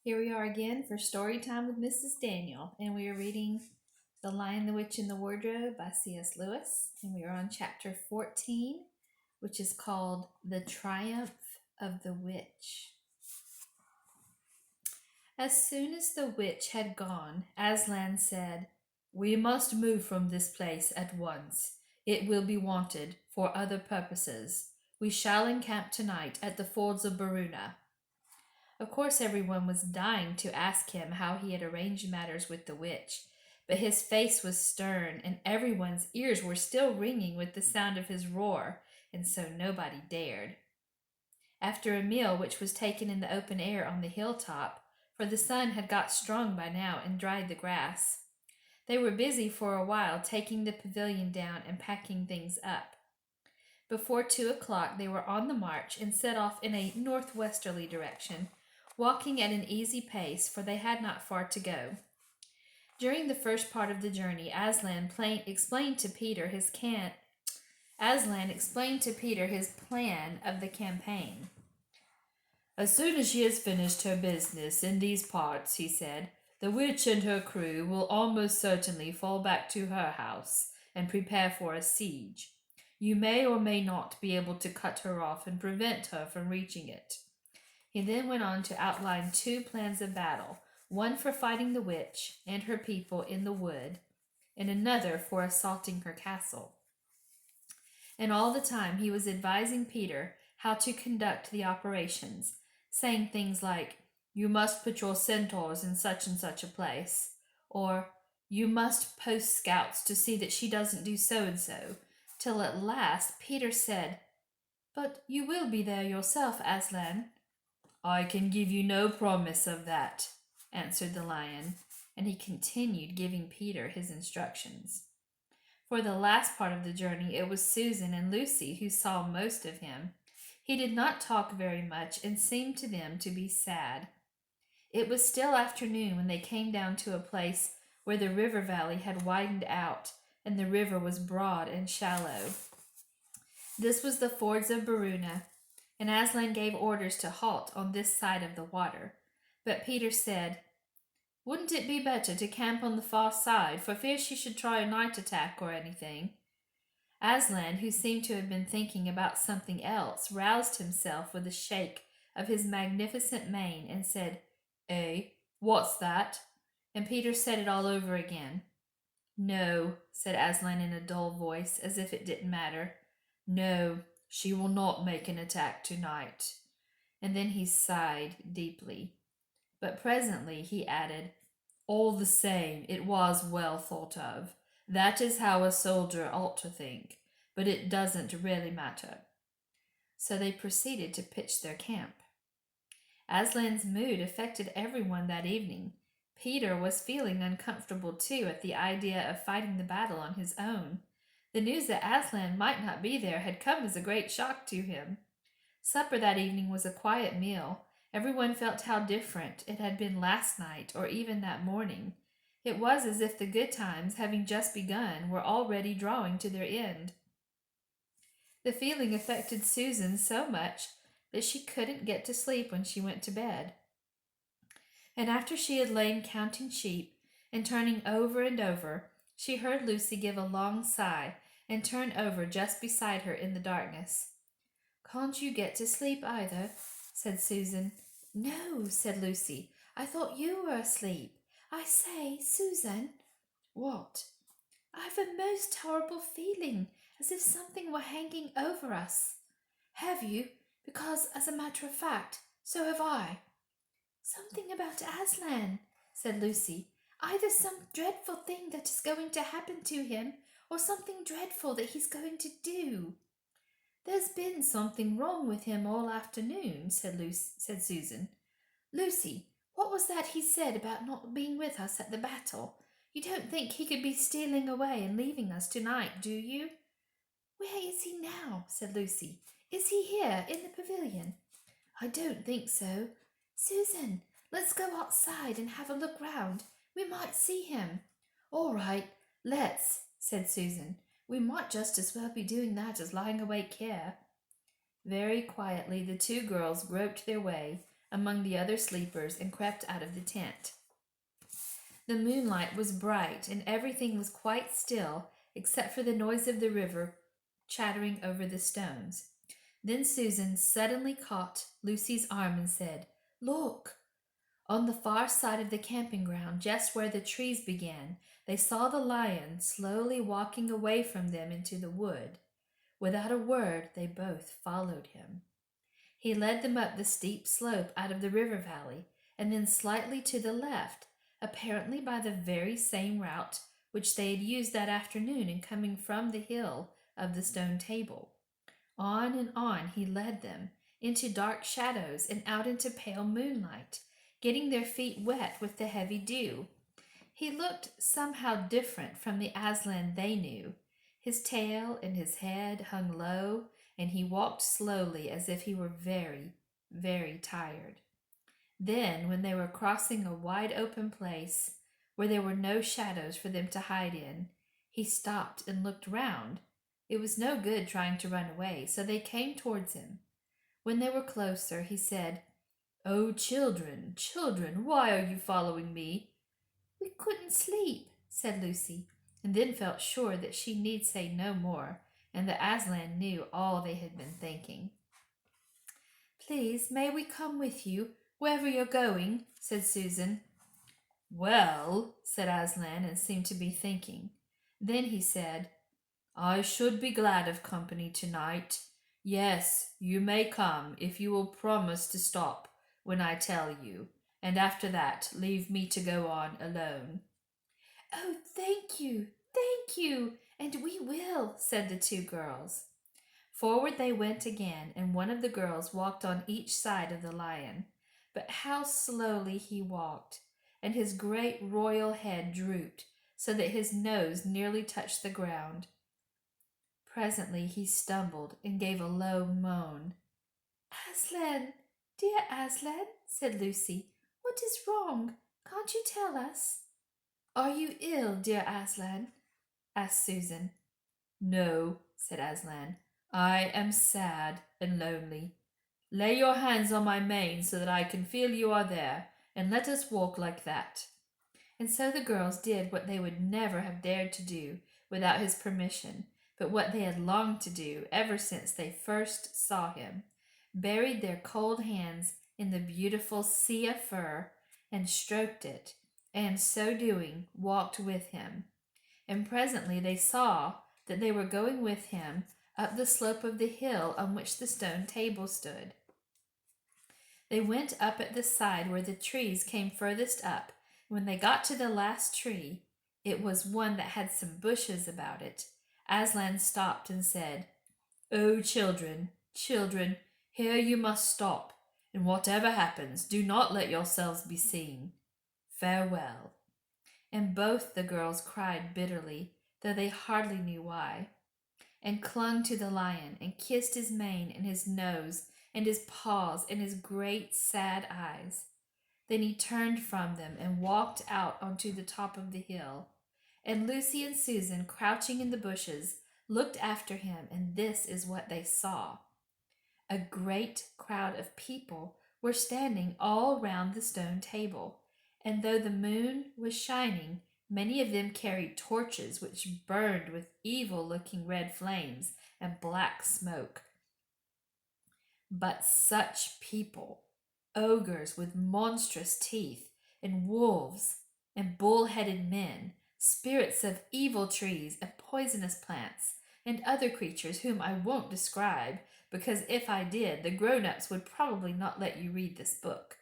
Here we are again for Storytime with Mrs. Daniell, and we are reading The Lion, the Witch, and the Wardrobe by C.S. Lewis, and we are on chapter 14, which is called The Triumph of the Witch. As soon as the witch had gone, Aslan said, "We must move from this place at once. It will be wanted for other purposes. We shall encamp tonight at the fords of Baruna." Of course, everyone was dying to ask him how he had arranged matters with the witch, but his face was stern, and everyone's ears were still ringing with the sound of his roar, and so nobody dared. After a meal which was taken in the open air on the hilltop, for the sun had got strong by now and dried the grass, they were busy for a while taking the pavilion down and packing things up. Before 2 o'clock they were on the march and set off in a northwesterly direction, walking at an easy pace, for they had not far to go. During the first part of the journey, explained to Peter his plan of the campaign. "As soon as she has finished her business in these parts," he said, "the witch and her crew will almost certainly fall back to her house and prepare for a siege. You may or may not be able to cut her off and prevent her from reaching it." He then went on to outline two plans of battle, one for fighting the witch and her people in the wood, and another for assaulting her castle. And all the time he was advising Peter how to conduct the operations, saying things like, "You must put your centaurs in such and such a place," or "You must post scouts to see that she doesn't do so and so," till at last Peter said, "But you will be there yourself, Aslan." "I can give you no promise of that," answered the lion, and he continued giving Peter his instructions. For the last part of the journey it was Susan and Lucy who saw most of him. He did not talk very much and seemed to them to be sad. It was still afternoon when they came down to a place where the river valley had widened out and the river was broad and shallow. This was the fords of Baruna, and Aslan gave orders to halt on this side of the water. But Peter said, "Wouldn't it be better to camp on the far side, for fear she should try a night attack or anything?" Aslan, who seemed to have been thinking about something else, roused himself with a shake of his magnificent mane and said, "Eh, what's that?" And Peter said it all over again. "No," said Aslan in a dull voice, as if it didn't matter. "No, she will not make an attack tonight." And then he sighed deeply. But presently he added, "All the same, it was well thought of. That is how a soldier ought to think, but it doesn't really matter." So they proceeded to pitch their camp. Aslan's mood affected everyone that evening. Peter was feeling uncomfortable too at the idea of fighting the battle on his own. The news that Aslan might not be there had come as a great shock to him. Supper that evening was a quiet meal. Everyone felt how different it had been last night or even that morning. It was as if the good times, having just begun, were already drawing to their end. The feeling affected Susan so much that she couldn't get to sleep when she went to bed. And after she had lain counting sheep and turning over and over, she heard Lucy give a long sigh and turn over just beside her in the darkness. "Can't you get to sleep either?" said Susan. "No," said Lucy. "I thought you were asleep. I say, Susan." "What?" "I've a most horrible feeling, as if something were hanging over us." "Have you? Because, as a matter of fact, so have I." "Something about Aslan," said Lucy. "Either some dreadful thing that is going to happen to him, or something dreadful that he's going to do." "There's been something wrong with him all afternoon," said Susan. "Lucy, what was that he said about not being with us at the battle? You don't think he could be stealing away and leaving us tonight, do you?" "Where is he now?" said Lucy. "Is he here in the pavilion?" "I don't think so. Susan, let's go outside and have a look round. We might see him." "All right, let's," said Susan. "We might just as well be doing that as lying awake here." Very quietly the two girls groped their way, among the other sleepers and crept out of the tent. The moonlight was bright, and everything was quite still except for the noise of the river chattering over the stones. Then Susan suddenly caught Lucy's arm and said, "Look!" On the far side of the camping ground, just where the trees began, they saw the lion slowly walking away from them into the wood. Without a word, they both followed him. He led them up the steep slope out of the river valley, and then slightly to the left, apparently by the very same route which they had used that afternoon in coming from the hill of the stone table. On and on he led them, into dark shadows and out into pale moonlight, getting their feet wet with the heavy dew. He looked somehow different from the Aslan they knew. His tail and his head hung low, and he walked slowly as if he were very, very tired. Then, when they were crossing a wide open place where there were no shadows for them to hide in, he stopped and looked round. It was no good trying to run away, so they came towards him. When they were closer, he said, "Oh, children, children, why are you following me?" "We couldn't sleep," said Lucy, and then felt sure that she need say no more, and that Aslan knew all they had been thinking. "Please, may we come with you, wherever you're going?" said Susan. "Well," said Aslan, and seemed to be thinking. Then he said, "I should be glad of company tonight. Yes, you may come if you will promise to stop when I tell you, and after that leave me to go on alone." "Oh, thank you, and we will," said the two girls. Forward they went again, and one of the girls walked on each side of the lion. But how slowly he walked, and his great royal head drooped so that his nose nearly touched the ground. Presently he stumbled and gave a low moan. "Aslan, dear Aslan," said Lucy, "what is wrong? Can't you tell us?" "Are you ill, dear Aslan?" asked Susan. "No," said Aslan. "I am sad and lonely. Lay your hands on my mane so that I can feel you are there, and let us walk like that." And so the girls did what they would never have dared to do without his permission, but what they had longed to do ever since they first saw him, buried their cold hands in the beautiful sea of fur and stroked it, and so doing walked with him. And presently they saw that they were going with him up the slope of the hill on which the stone table stood. They went up at the side where the trees came furthest up. When they got to the last tree, it was one that had some bushes about it. Aslan stopped and said, "Oh, children, children, here you must stop, and whatever happens, do not let yourselves be seen. Farewell." And both the girls cried bitterly, though they hardly knew why, and clung to the lion and kissed his mane and his nose and his paws and his great sad eyes. Then he turned from them and walked out onto the top of the hill. And Lucy and Susan, crouching in the bushes, looked after him, and this is what they saw. A great crowd of people were standing all round the stone table, and though the moon was shining, many of them carried torches which burned with evil-looking red flames and black smoke. But such people, ogres with monstrous teeth, and wolves, and bull-headed men, spirits of evil trees and poisonous plants, and other creatures whom I won't describe, because if I did, the grown-ups would probably not let you read this book.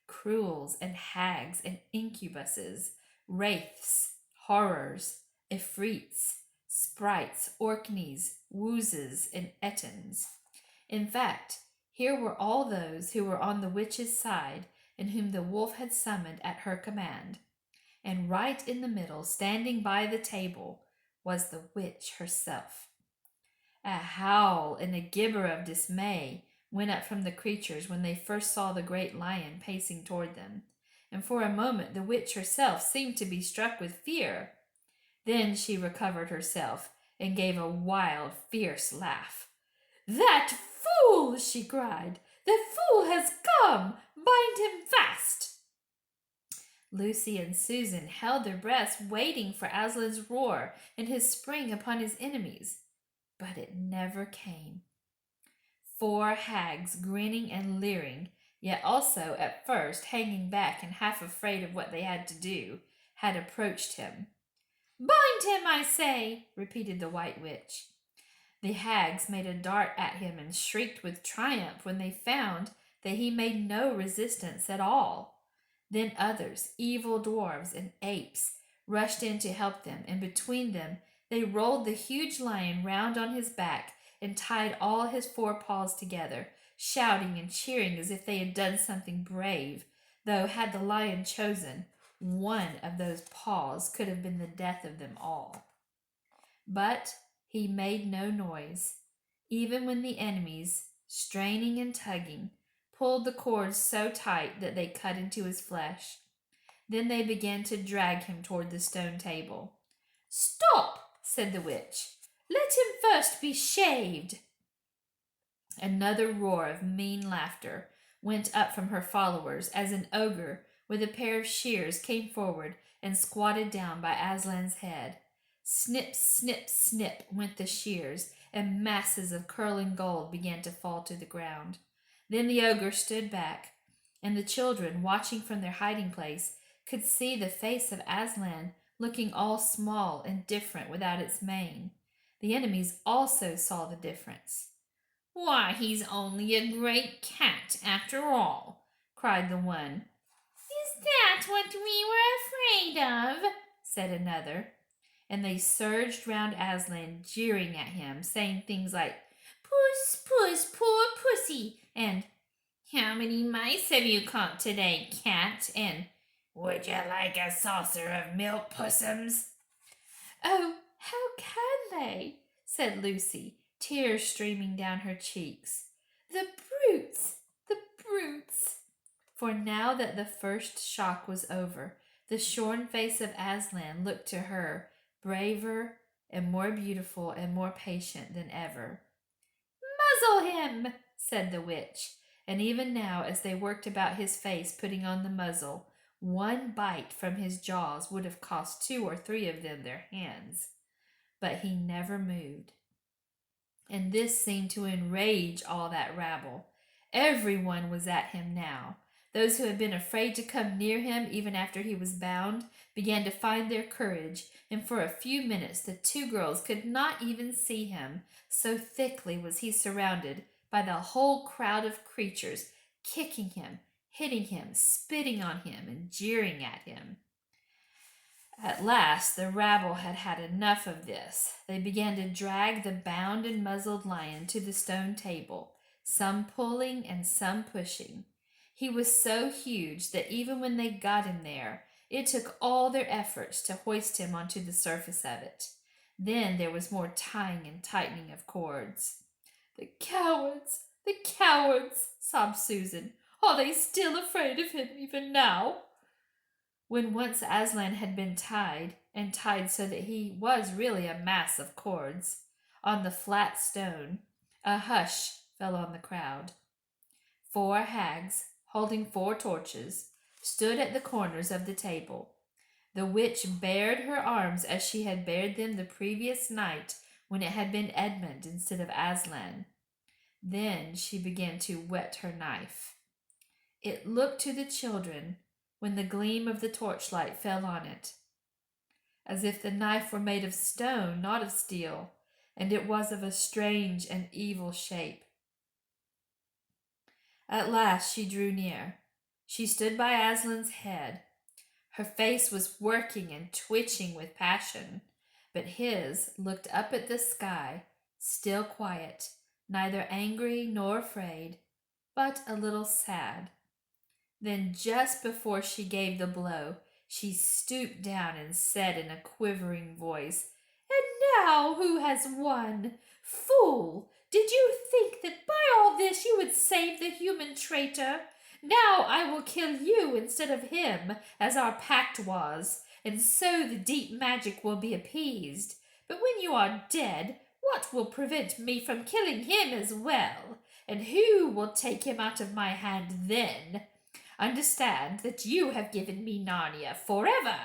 Cruels and hags and incubuses, wraiths, horrors, ifrits, sprites, orkneys, woozes, and ettins. In fact, here were all those who were on the witch's side and whom the wolf had summoned at her command. And right in the middle, standing by the table, was the witch herself. A howl and a gibber of dismay went up from the creatures when they first saw the great lion pacing toward them, and for a moment the witch herself seemed to be struck with fear. Then she recovered herself and gave a wild, fierce laugh. "That fool!" she cried. "The fool has come! Bind him fast." Lucy and Susan held their breaths, waiting for Aslan's roar and his spring upon his enemies. But it never came. 4 hags, grinning and leering, yet also at first hanging back and half afraid of what they had to do, had approached him. "Bind him, I say," repeated the White Witch. The hags made a dart at him and shrieked with triumph when they found that he made no resistance at all. Then others, evil dwarves and apes, rushed in to help them, and between them they rolled the huge lion round on his back and tied all his 4 paws together, shouting and cheering as if they had done something brave, though had the lion chosen, one of those paws could have been the death of them all. But he made no noise, even when the enemies, straining and tugging, pulled the cords so tight that they cut into his flesh. Then they began to drag him toward the stone table. "Stop," said the witch. "Let him first be shaved." Another roar of mean laughter went up from her followers as an ogre with a pair of shears came forward and squatted down by Aslan's head. Snip, snip, snip went the shears, and masses of curling gold began to fall to the ground. Then the ogre stood back, and the children, watching from their hiding place, could see the face of Aslan looking all small and different without its mane. The enemies also saw the difference. "Why, he's only a great cat after all," cried the one. "Is that what we were afraid of?" said another. And they surged round Aslan, jeering at him, saying things like, "Puss, puss, poor pussy," and "How many mice have you caught today, cat?" and "Would you like a saucer of milk, pussums?" "Oh, how can they?" said Lucy, tears streaming down her cheeks. "The brutes, the brutes!" For now that the first shock was over, the shorn face of Aslan looked to her braver and more beautiful and more patient than ever. "Muzzle him," said the witch, and even now as they worked about his face putting on the muzzle, one bite from his jaws would have cost 2 or 3 of them their hands. But he never moved. And this seemed to enrage all that rabble. Everyone was at him now. Those who had been afraid to come near him even after he was bound began to find their courage, and for a few minutes the 2 girls could not even see him, so thickly was he surrounded by the whole crowd of creatures, kicking him, hitting him, spitting on him, and jeering at him. At last the rabble had had enough of this. They began to drag the bound and muzzled lion to the stone table, some pulling and some pushing. He was so huge that even when they got him there, it took all their efforts to hoist him onto the surface of it. Then there was more tying and tightening of cords. The cowards, sobbed Susan. "Are they still afraid of him even now?" When once Aslan had been tied, and tied so that he was really a mass of cords, on the flat stone, a hush fell on the crowd. 4 hags, holding 4 torches, stood at the corners of the table. The witch bared her arms as she had bared them the previous night when it had been Edmund instead of Aslan. Then she began to whet her knife. It looked to the children, when the gleam of the torchlight fell on it, as if the knife were made of stone, not of steel, and it was of a strange and evil shape. At last she drew near. She stood by Aslan's head. Her face was working and twitching with passion, but his looked up at the sky, still quiet, neither angry nor afraid, but a little sad. Then just before she gave the blow, she stooped down and said in a quivering voice, "And now who has won? Fool! Did you think that by all this you would save the human traitor? Now I will kill you instead of him, as our pact was, and so the deep magic will be appeased. But when you are dead, what will prevent me from killing him as well? And who will take him out of my hand then? Understand that you have given me Narnia forever.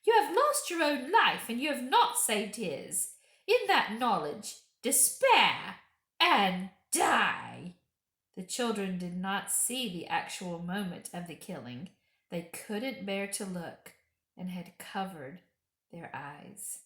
You have lost your own life, and you have not saved his. In that knowledge, despair and die. The children did not see the actual moment of the killing. They couldn't bear to look and had covered their eyes.